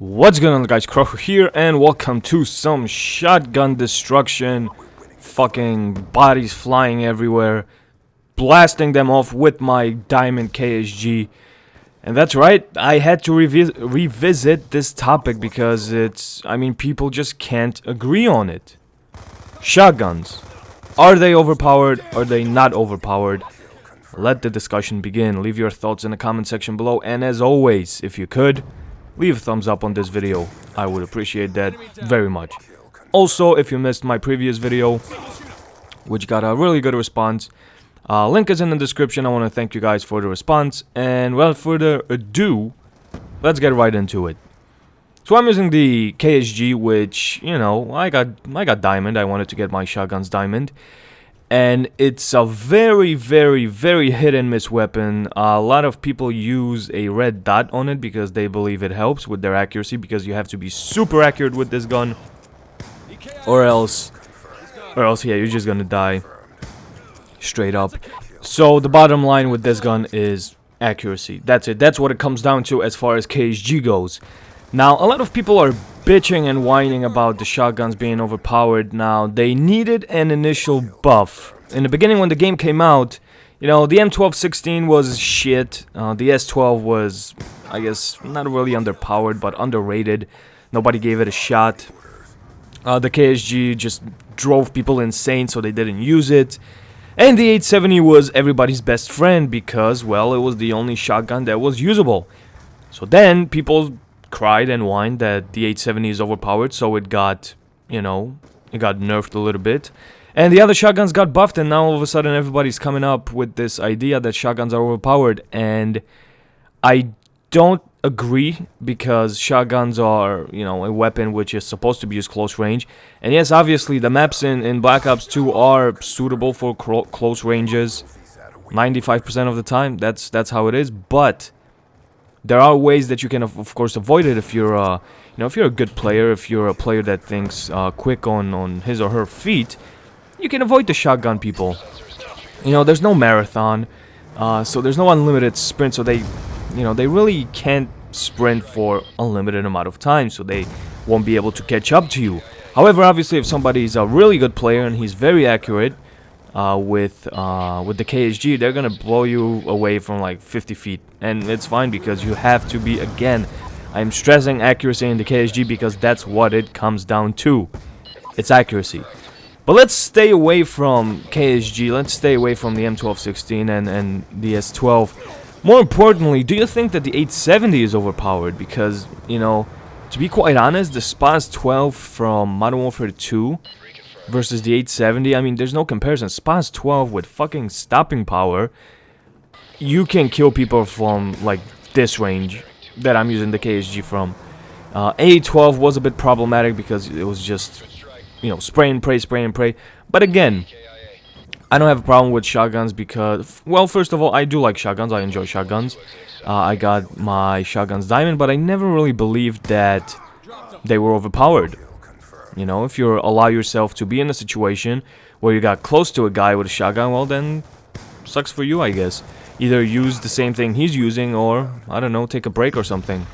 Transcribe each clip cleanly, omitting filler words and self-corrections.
What's going on, guys? Croco here, and welcome to some shotgun destruction. Fucking bodies flying everywhere, blasting them off with my diamond KSG. And that's right, I had to revisit this topic because people just can't agree on it. Shotguns. Are they overpowered? Are they not overpowered? Let the discussion begin. Leave your thoughts in the comment section below, and as always, if you could, leave a thumbs up on this video. I would appreciate that very much. Also, if you missed my previous video, which got a really good response, link is in the description. I want to thank you guys for the response, and without further ado, let's get right into it. So I'm using the KSG, which, you know, I got diamond. I wanted to get my shotguns diamond. And it's a very, very, very hit and miss weapon. A lot of people use a red dot on it because they believe it helps with their accuracy, because you have to be super accurate with this gun, or else yeah, you're just gonna die straight up. So the bottom line with this gun is accuracy. That's it. That's what it comes down to as far as KSG goes. Now, a lot of people are bitching and whining about the shotguns being overpowered. Now, they needed an initial buff. In the beginning, when the game came out, you know, the M1216 was shit. The S12 was, I guess, not really underpowered, but underrated. Nobody gave it a shot. The KSG just drove people insane, so they didn't use it. And the 870 was everybody's best friend because, well, it was the only shotgun that was usable. So then, people cried and whined that the 870 is overpowered, so it got, you know, it got nerfed a little bit, and the other shotguns got buffed, and now all of a sudden everybody's coming up with this idea that shotguns are overpowered, and I don't agree, because shotguns are, you know, a weapon which is supposed to be used close range. And yes, obviously the maps in Black Ops 2 are suitable for close ranges 95% of the time. That's how it is, but there are ways that you can, of course, avoid it if you're, you know, if you're a good player, if you're a player that thinks quick on his or her feet. You can avoid the shotgun people. You know, there's no marathon, so there's no unlimited sprint. So they, you know, they really can't sprint for unlimited amount of time, so they won't be able to catch up to you. However, obviously, if somebody's a really good player and he's very accurate with the KSG, they're gonna blow you away from like 50 feet, and it's fine because you have to be, again, I'm stressing accuracy in the KSG because that's what it comes down to. It's accuracy. But let's stay away from KSG. Let's stay away from the M1216 and the S12. More importantly, do you think that the 870 is overpowered? Because, you know, to be quite honest, the SPAS 12 from Modern Warfare 2 versus the 870, I mean, there's no comparison. SPAS 12 with fucking stopping power, you can kill people from, like, this range that I'm using the KSG from. A12 was a bit problematic because it was just, you know, spray and pray. But again, I don't have a problem with shotguns because, well, first of all, I do like shotguns. I enjoy shotguns. I got my shotguns diamond, but I never really believed that they were overpowered. You know, if you allow yourself to be in a situation where you got close to a guy with a shotgun, well, then sucks for you, I guess. Either use the same thing he's using, or, I don't know, take a break or something.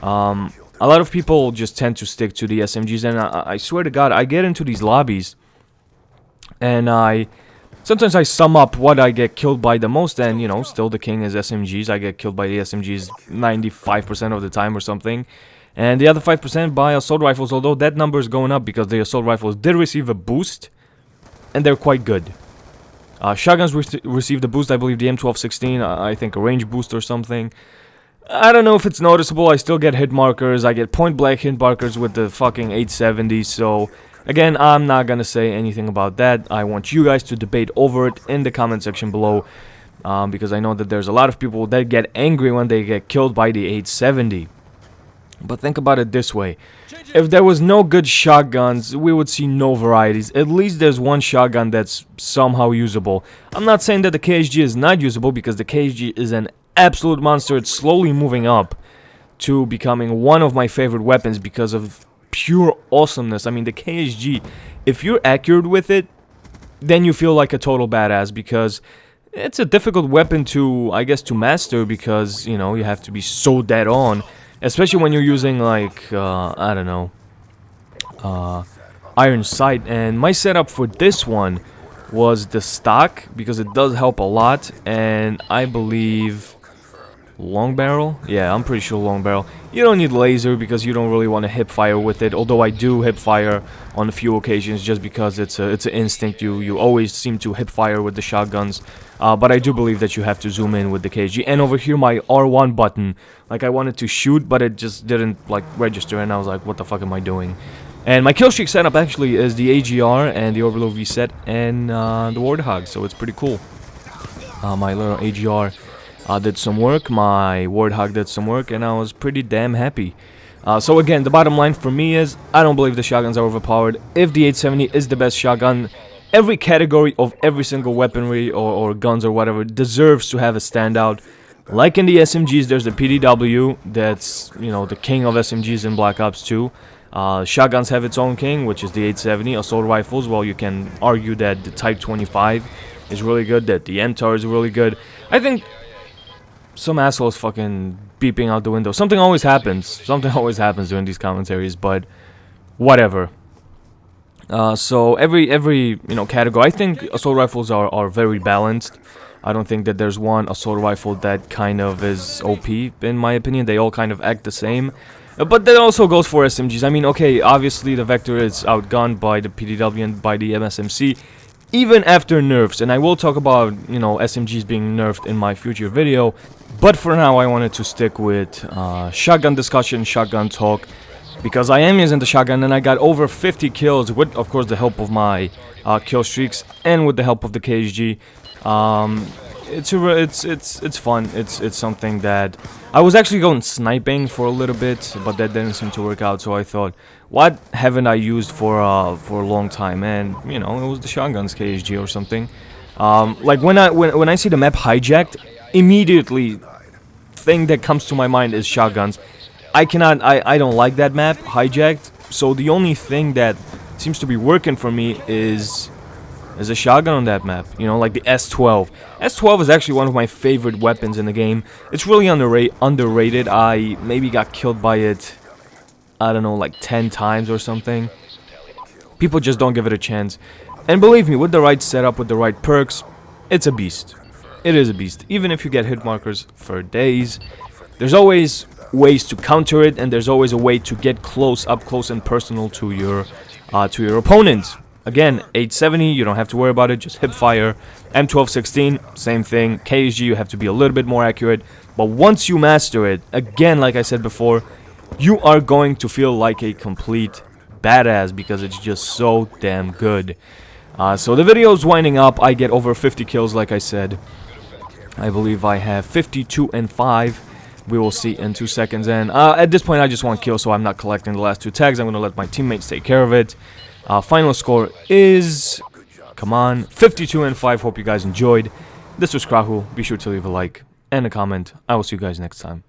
A lot of people just tend to stick to the SMGs, and I swear to God, I get into these lobbies, and sometimes I sum up what I get killed by the most, and, you know, still the king is SMGs. I get killed by the SMGs 95% of the time or something. And the other 5% by assault rifles, although that number is going up because the assault rifles did receive a boost, and they're quite good. Shotguns received a boost, I believe the M1216, I think a range boost or something. I don't know if it's noticeable. I still get hit markers, I get point blank hit markers with the fucking 870, so again, I'm not gonna say anything about that. I want you guys to debate over it in the comment section below, because I know that there's a lot of people that get angry when they get killed by the 870. But think about it this way. If there was no good shotguns, we would see no varieties. At least there's one shotgun that's somehow usable. I'm not saying that the KSG is not usable, because the KSG is an absolute monster. It's slowly moving up to becoming one of my favorite weapons because of pure awesomeness. I mean, the KSG, if you're accurate with it, then you feel like a total badass, because it's a difficult weapon to, I guess, to master, because, you know, you have to be so dead on. especially when you're using like I don't know, iron sight. And my setup for this one was the stock, because it does help a lot, and I believe long barrel. Yeah, I'm pretty sure long barrel. You don't need laser because you don't really want to hip fire with it, although I do hip fire on a few occasions just because it's an instinct. You always seem to hip fire with the shotguns, but I do believe that you have to zoom in with the KSG. And over here, my R1 button, like I wanted to shoot, but it just didn't like register, and I was like, what the fuck am I doing? And my kill streak setup actually is the AGR and the Overload reset and the Warthog, so it's pretty cool. My little AGR did some work, my Warthog did some work, and I was pretty damn happy. So again, the bottom line for me is, I don't believe the shotguns are overpowered. If the 870 is the best shotgun, every category of every single weaponry or guns or whatever deserves to have a standout. Like in the SMGs, there's the PDW, that's, you know, the king of SMGs in Black Ops 2. Shotguns have its own king, which is the 870. Assault rifles, well, you can argue that the Type 25 is really good, that the MTAR is really good. I think some assholes fucking beeping out the window. Something always happens. Something always happens during these commentaries, but whatever. So every you know category, I think assault rifles are very balanced. I don't think that there's one assault rifle that kind of is OP, in my opinion. They all kind of act the same. But that also goes for SMGs. I mean, okay, obviously the Vector is outgunned by the PDW and by the MSMC, even after nerfs. And I will talk about, you know, SMGs being nerfed in my future video. But for now, I wanted to stick with shotgun discussion, shotgun talk, because I am using the shotgun and I got over 50 kills with, of course, the help of my kill streaks and with the help of the KSG. It's fun. It's something that I was actually going sniping for a little bit, but that didn't seem to work out. So I thought, what haven't I used for a long time? And you know, it was the shotguns KSG or something. Like when I see the map hijacked, immediately thing that comes to my mind is shotguns. I don't like that map hijacked. So the only thing that seems to be working for me is a shotgun on that map, you know, like the S12. S12 is actually one of my favorite weapons in the game. It's really underrated. I maybe got killed by it, I don't know, like 10 times or something. People just don't give it a chance. And believe me, with the right setup, with the right perks, it's a beast. It is a beast. Even if you get hit markers for days, there's always ways to counter it, and there's always a way to get up close and personal to your opponent. Again, 870, you don't have to worry about it, just hip fire. M1216, same thing. KSG, you have to be a little bit more accurate. But once you master it, again, like I said before, you are going to feel like a complete badass because it's just so damn good. So the video is winding up. I get over 50 kills, like I said. I believe I have 52 and 5. We will see in 2 seconds. And at this point, I just want kills, so I'm not collecting the last 2 tags. I'm going to let my teammates take care of it. Final score is, come on, 52 and 5. Hope you guys enjoyed. This was Krahu. Be sure to leave a like and a comment. I will see you guys next time.